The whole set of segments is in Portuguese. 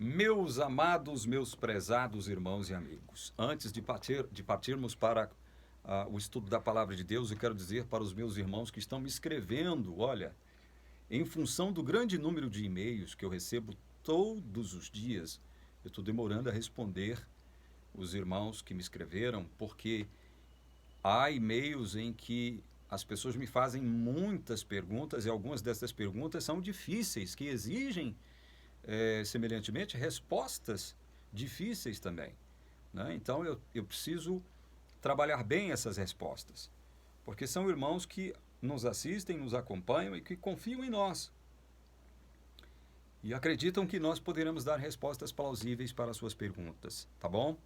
Meus amados, meus prezados irmãos e amigos, antes de partirmos para o estudo da Palavra de Deus, eu quero dizer para os meus irmãos que estão me escrevendo, olha, em função do grande número de e-mails que eu recebo todos os dias, eu estou demorando a responder os irmãos que me escreveram, porque há e-mails em que as pessoas me fazem muitas perguntas e algumas dessas perguntas são difíceis, que exigem semelhantemente, respostas difíceis também. Né? Então, eu preciso trabalhar bem essas respostas, porque são irmãos que nos assistem, nos acompanham e que confiam em nós. E acreditam que nós poderemos dar respostas plausíveis para as suas perguntas, tá bom?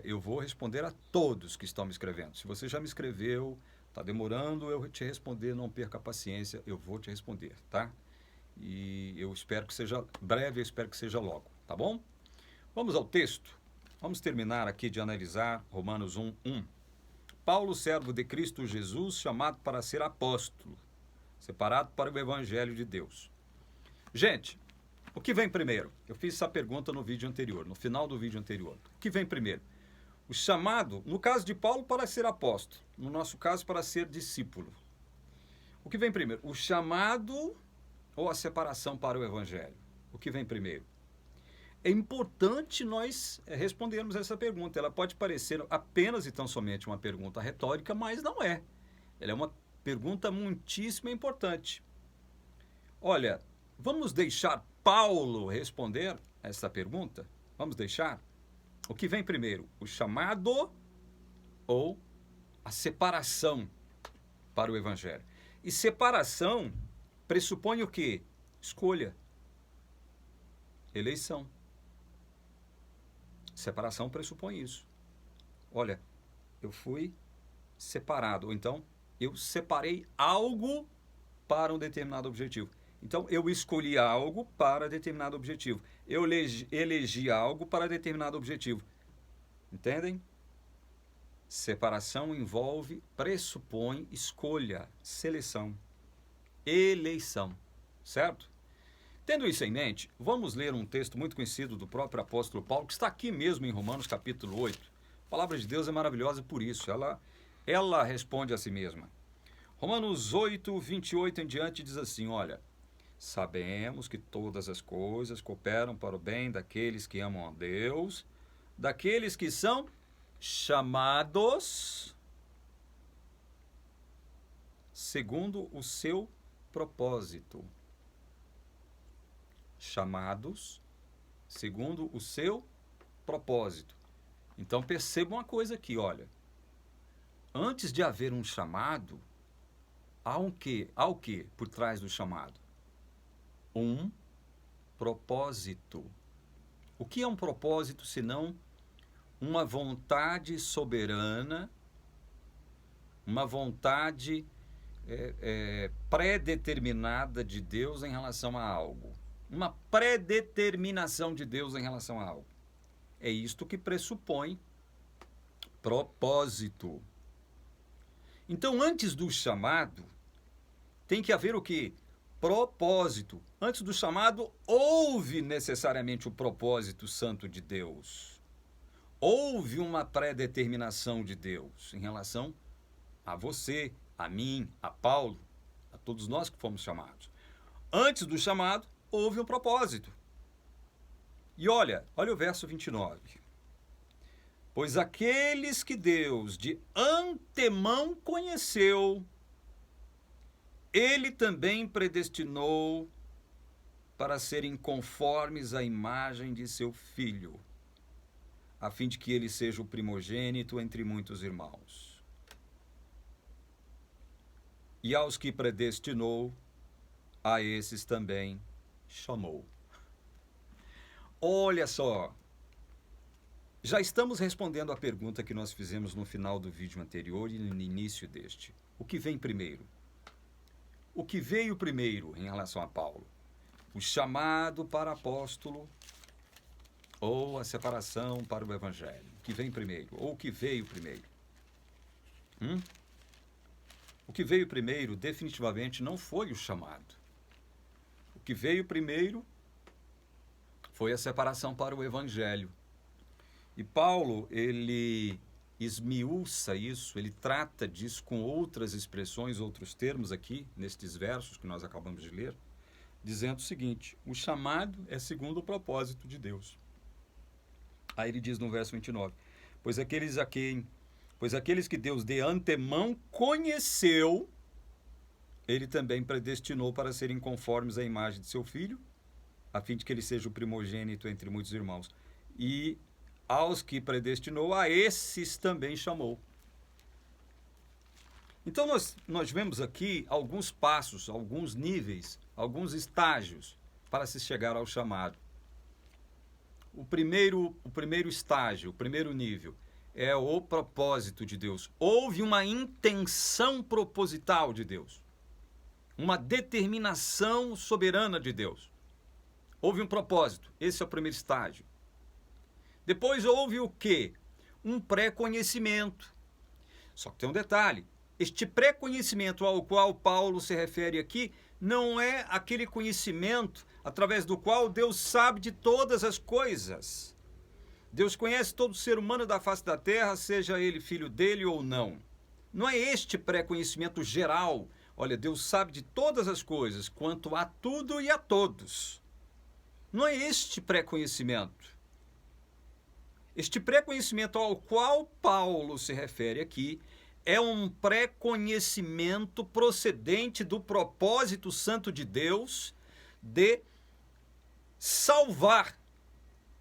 Eu vou responder a todos que estão me escrevendo. Se você já me escreveu, está demorando eu te responder, não perca a paciência, eu vou te responder, tá? E eu espero que seja breve, eu espero que seja logo, tá bom? Vamos ao texto. Vamos terminar aqui de analisar Romanos 1:1. Paulo, servo de Cristo Jesus, chamado para ser apóstolo, separado para o Evangelho de Deus. Gente, o que vem primeiro? Eu fiz essa pergunta no vídeo anterior, no final do vídeo anterior. O que vem primeiro? O chamado, no caso de Paulo, para ser apóstolo, no nosso caso, para ser discípulo. O que vem primeiro? O chamado ou a separação para o Evangelho? O que vem primeiro? É importante nós respondermos essa pergunta. Ela pode parecer apenas e tão somente uma pergunta retórica, mas não é. Ela é uma pergunta muitíssimo importante. Olha, vamos deixar Paulo responder essa pergunta? Vamos deixar? O que vem primeiro? O chamado ou a separação para o Evangelho? E separação pressupõe o quê? Escolha. Eleição. Separação pressupõe isso. Olha, eu fui separado, ou então eu separei algo para um determinado objetivo. Então eu escolhi algo para determinado objetivo. Eu elegi algo para determinado objetivo. Entendem? Separação envolve, pressupõe escolha, seleção. Eleição, certo? Tendo isso em mente, vamos ler um texto muito conhecido do próprio apóstolo Paulo, que está aqui mesmo em Romanos capítulo 8. A palavra de Deus é maravilhosa por isso, ela responde a si mesma. Romanos 8, 28 em diante diz assim, olha, sabemos que todas as coisas cooperam para o bem daqueles que amam a Deus, daqueles que são chamados segundo o seu propósito. Chamados segundo o seu propósito. Então percebam uma coisa aqui, olha. Antes de haver um chamado, há o que por trás do chamado? Um propósito. O que é um propósito senão uma vontade soberana, uma vontade pré-determinada de Deus em relação a algo. Uma pré-determinação de Deus em relação a algo. É isto que pressupõe propósito. Então, antes do chamado, tem que haver o quê? Propósito. Antes do chamado, houve necessariamente o propósito santo de Deus. Houve uma pré-determinação de Deus em relação a você, a mim, a Paulo, a todos nós que fomos chamados. Antes do chamado, houve um propósito. E olha o verso 29. Pois aqueles que Deus de antemão conheceu, Ele também predestinou para serem conformes à imagem de seu Filho, a fim de que ele seja o primogênito entre muitos irmãos. E aos que predestinou, a esses também chamou. Olha só, já estamos respondendo a pergunta que nós fizemos no final do vídeo anterior e no início deste. O que vem primeiro? O que veio primeiro em relação a Paulo? O chamado para apóstolo ou a separação para o Evangelho? O que vem primeiro? Ou o que veio primeiro? O que veio primeiro definitivamente não foi o chamado. O que veio primeiro foi a separação para o evangelho. E Paulo, ele esmiuça isso, ele trata disso com outras expressões, outros termos aqui, nestes versos que nós acabamos de ler, dizendo o seguinte: o chamado é segundo o propósito de Deus. Aí ele diz no verso 29, pois aqueles que Deus de antemão conheceu, ele também predestinou para serem conformes à imagem de seu Filho, a fim de que ele seja o primogênito entre muitos irmãos. E aos que predestinou, a esses também chamou. Então nós vemos aqui alguns passos, alguns níveis, alguns estágios para se chegar ao chamado. O primeiro estágio, o primeiro nível, é o propósito de Deus. Houve uma intenção proposital de Deus, uma determinação soberana de Deus. Houve um propósito, esse é o primeiro estágio. Depois houve o quê? Um pré-conhecimento. Só que tem um detalhe, este pré-conhecimento ao qual Paulo se refere aqui não é aquele conhecimento através do qual Deus sabe de todas as coisas. Deus conhece todo ser humano da face da terra, seja ele filho dele ou não. Não é este pré-conhecimento geral. Olha, Deus sabe de todas as coisas, quanto a tudo e a todos. Não é este pré-conhecimento. Este pré-conhecimento ao qual Paulo se refere aqui é um pré-conhecimento procedente do propósito santo de Deus de salvar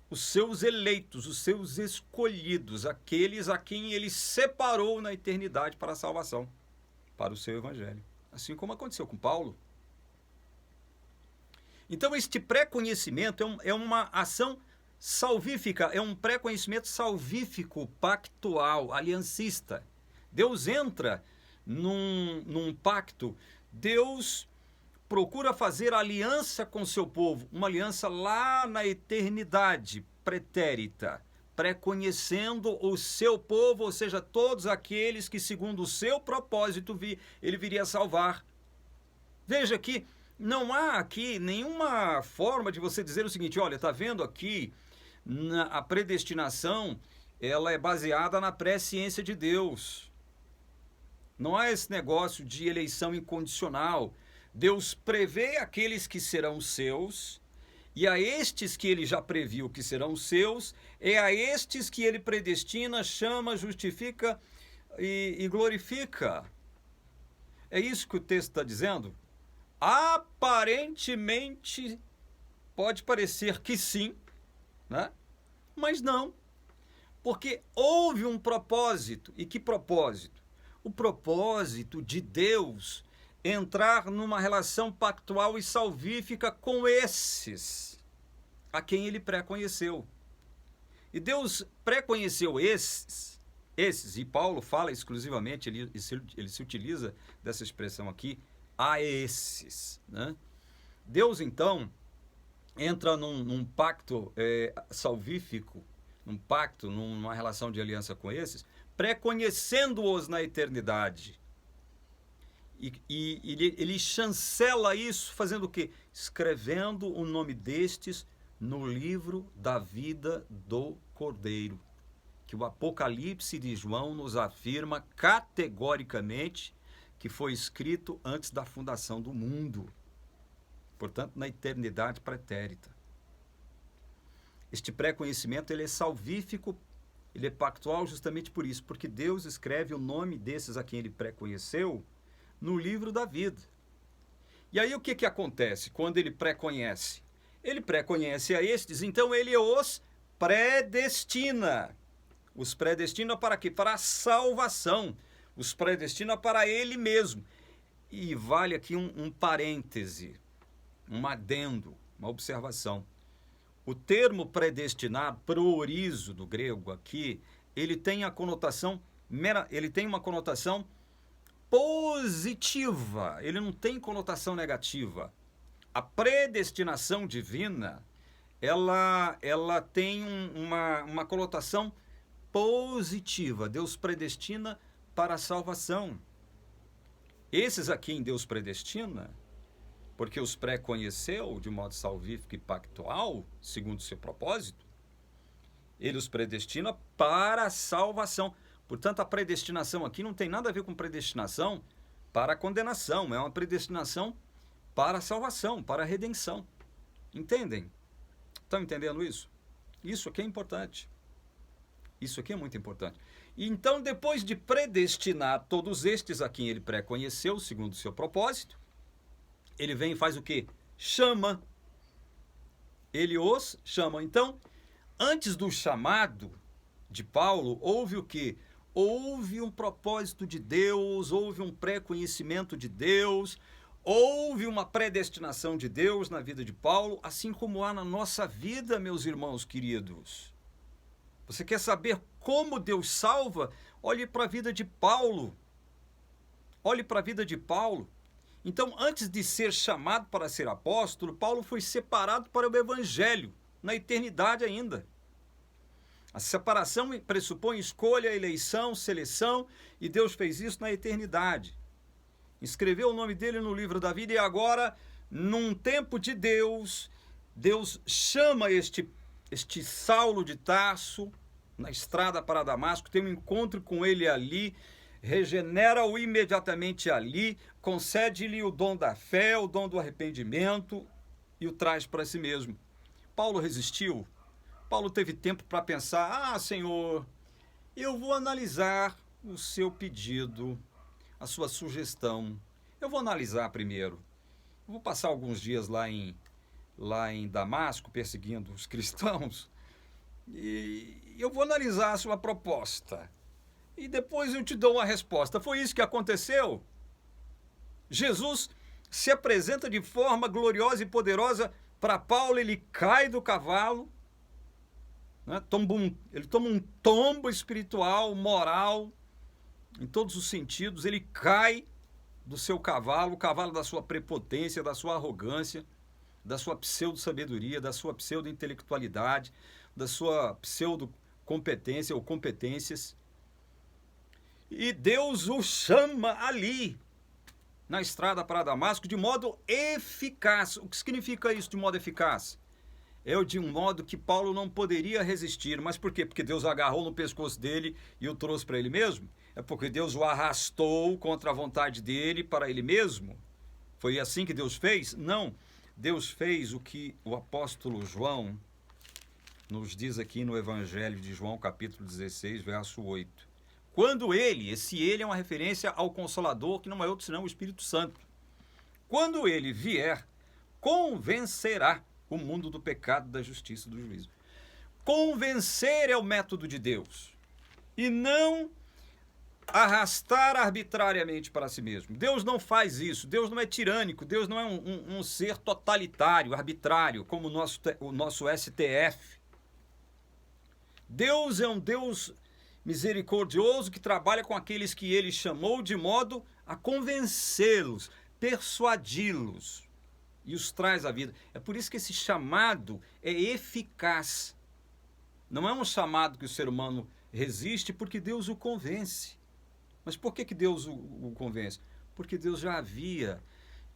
os seus eleitos, os seus escolhidos, aqueles a quem ele separou na eternidade para a salvação, para o seu evangelho. Assim como aconteceu com Paulo. Então, este pré-conhecimento é uma ação salvífica, é um pré-conhecimento salvífico, pactual, aliancista. Deus entra num pacto, Deus procura fazer aliança com seu povo, uma aliança lá na eternidade pretérita, pré-conhecendo o seu povo, ou seja, todos aqueles que, segundo o seu propósito, ele viria salvar. Veja que não há aqui nenhuma forma de você dizer o seguinte: olha, está vendo aqui, a predestinação, ela é baseada na presciência de Deus. Não há esse negócio de eleição incondicional. Deus prevê aqueles que serão seus, e a estes que ele já previu que serão seus, é a estes que ele predestina, chama, justifica e glorifica. É isso que o texto está dizendo? Aparentemente pode parecer que sim, né? Mas não, porque houve um propósito. E que propósito? O propósito de Deus entrar numa relação pactual e salvífica com esses a quem ele pré-conheceu. E Deus pré-conheceu esses, e Paulo fala exclusivamente, ele se utiliza dessa expressão aqui, a esses, né? Deus, então, entra num pacto salvífico, numa relação de aliança com esses, pré-conhecendo-os na eternidade. E ele chancela isso fazendo o quê? Escrevendo o nome destes no livro da vida do Cordeiro, que o Apocalipse de João nos afirma categoricamente que foi escrito antes da fundação do mundo, portanto, na eternidade pretérita. Este pré-conhecimento, ele é salvífico, ele é pactual justamente por isso, porque Deus escreve o nome desses a quem ele pré-conheceu no livro da vida. E aí o que acontece quando ele pré-conhece? Ele pré-conhece a estes, então ele os predestina. Os predestina para quê? Para a salvação. Os predestina para ele mesmo. E vale aqui um parêntese, um adendo, uma observação. O termo predestinado, proorizo do grego aqui, ele tem uma conotação positiva, ele não tem conotação negativa. A predestinação divina, ela tem uma conotação positiva. Deus predestina para a salvação. Esses a quem Deus predestina porque os pré-conheceu de modo salvífico e pactual, segundo o seu propósito. Ele os predestina para a salvação. Portanto, a predestinação aqui não tem nada a ver com predestinação para a condenação, é uma predestinação para a salvação, para a redenção. Entendem? Estão entendendo isso? Isso aqui é importante. Isso aqui é muito importante. E então, depois de predestinar todos estes a quem ele pré-conheceu, segundo o seu propósito, ele vem e faz o quê? Chama. Ele os chama. Então, antes do chamado de Paulo, houve o quê? Houve um propósito de Deus, houve um pré-conhecimento de Deus, houve uma predestinação de Deus na vida de Paulo, assim como há na nossa vida, meus irmãos queridos. Você quer saber como Deus salva? Olhe para a vida de Paulo. Olhe para a vida de Paulo. Então, antes de ser chamado para ser apóstolo, Paulo foi separado para o evangelho, na eternidade ainda. A separação pressupõe escolha, eleição, seleção, e Deus fez isso na eternidade. Escreveu o nome dele no livro da vida, e agora, num tempo de Deus, Deus chama este Saulo de Tarso na estrada para Damasco, tem um encontro com ele ali, regenera-o imediatamente ali, concede-lhe o dom da fé, o dom do arrependimento e o traz para si mesmo. Paulo resistiu. Paulo teve tempo para pensar: Senhor, eu vou analisar o seu pedido, a sua sugestão. Eu vou analisar primeiro. Eu vou passar alguns dias lá em Damasco, perseguindo os cristãos, e eu vou analisar a sua proposta. E depois eu te dou uma resposta. Foi isso que aconteceu? Jesus se apresenta de forma gloriosa e poderosa para Paulo, ele cai do cavalo, né? Ele toma um tombo espiritual, moral, em todos os sentidos. Ele cai do seu cavalo, o cavalo da sua prepotência, da sua arrogância, da sua pseudo-sabedoria, da sua pseudo-intelectualidade, da sua pseudo-competência ou competências. E Deus o chama ali, na estrada para Damasco, de modo eficaz. O que significa isso, de modo eficaz? É de um modo que Paulo não poderia resistir. Mas por quê? Porque Deus agarrou no pescoço dele e o trouxe para ele mesmo? É porque Deus o arrastou contra a vontade dele para ele mesmo? Foi assim que Deus fez? Não. Deus fez o que o apóstolo João nos diz aqui no Evangelho de João, capítulo 16, verso 8. Quando esse ele é uma referência ao Consolador, que não é outro senão o Espírito Santo. Quando ele vier, convencerá o mundo do pecado, da justiça e do juízo. Convencer é o método de Deus, e não arrastar arbitrariamente para si mesmo. Deus não faz isso. Deus não é tirânico. Deus não é um ser totalitário, arbitrário, como o nosso STF. Deus é um Deus misericordioso que trabalha com aqueles que ele chamou de modo a convencê-los, persuadi-los e os traz à vida. É por isso que esse chamado é eficaz. Não é um chamado que o ser humano resiste, porque Deus o convence. Mas por que Deus o convence? Porque Deus já havia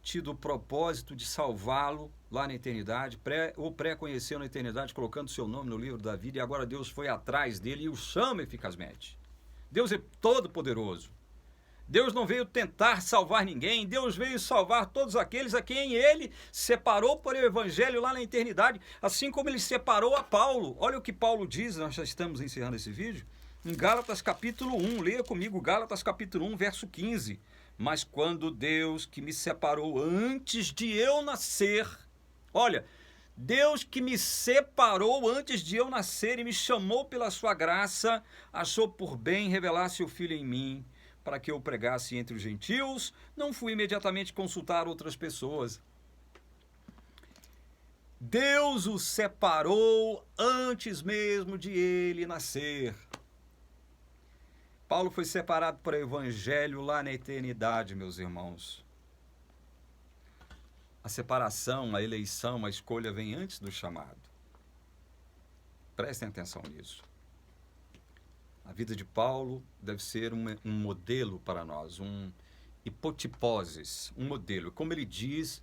tido o propósito de salvá-lo lá na eternidade, o pré-conheceu na eternidade, colocando seu nome no livro da vida, e agora Deus foi atrás dele e o chama eficazmente. Deus é todo poderoso. Deus não veio tentar salvar ninguém, Deus veio salvar todos aqueles a quem ele separou para o evangelho lá na eternidade, assim como ele separou a Paulo. Olha o que Paulo diz, nós já estamos encerrando esse vídeo, em Gálatas capítulo 1, leia comigo Gálatas capítulo 1, verso 15. Mas quando Deus que me separou antes de eu nascer, olha, Deus que me separou antes de eu nascer e me chamou pela sua graça, achou por bem revelar seu Filho em mim, para que eu pregasse entre os gentios, não fui imediatamente consultar outras pessoas. Deus o separou antes mesmo de ele nascer. Paulo foi separado para o evangelho lá na eternidade, meus irmãos. A separação, a eleição, a escolha vem antes do chamado. Prestem atenção nisso. A vida de Paulo deve ser um modelo para nós, um hipotiposes, um modelo. Como ele diz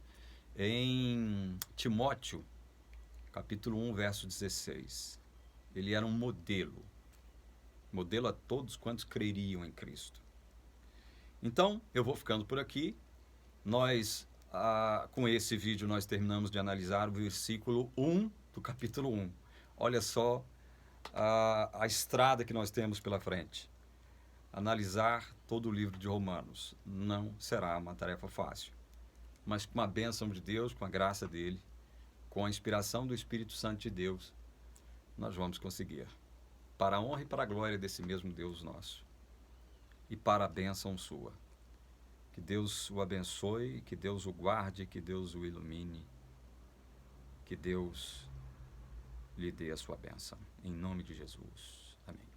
Em Timóteo, capítulo 1, verso 16, ele era um modelo a todos quantos creriam em Cristo. Então, eu vou ficando por aqui. Nós, com esse vídeo, nós terminamos de analisar o versículo 1 do capítulo 1. Olha só a estrada que nós temos pela frente. Analisar todo o livro de Romanos não será uma tarefa fácil, mas com a bênção de Deus, com a graça dele, com a inspiração do Espírito Santo de Deus, nós vamos conseguir. Para a honra e para a glória desse mesmo Deus nosso. E para a bênção sua. Que Deus o abençoe, que Deus o guarde, que Deus o ilumine, que Deus lhe dê a sua bênção. Em nome de Jesus. Amém.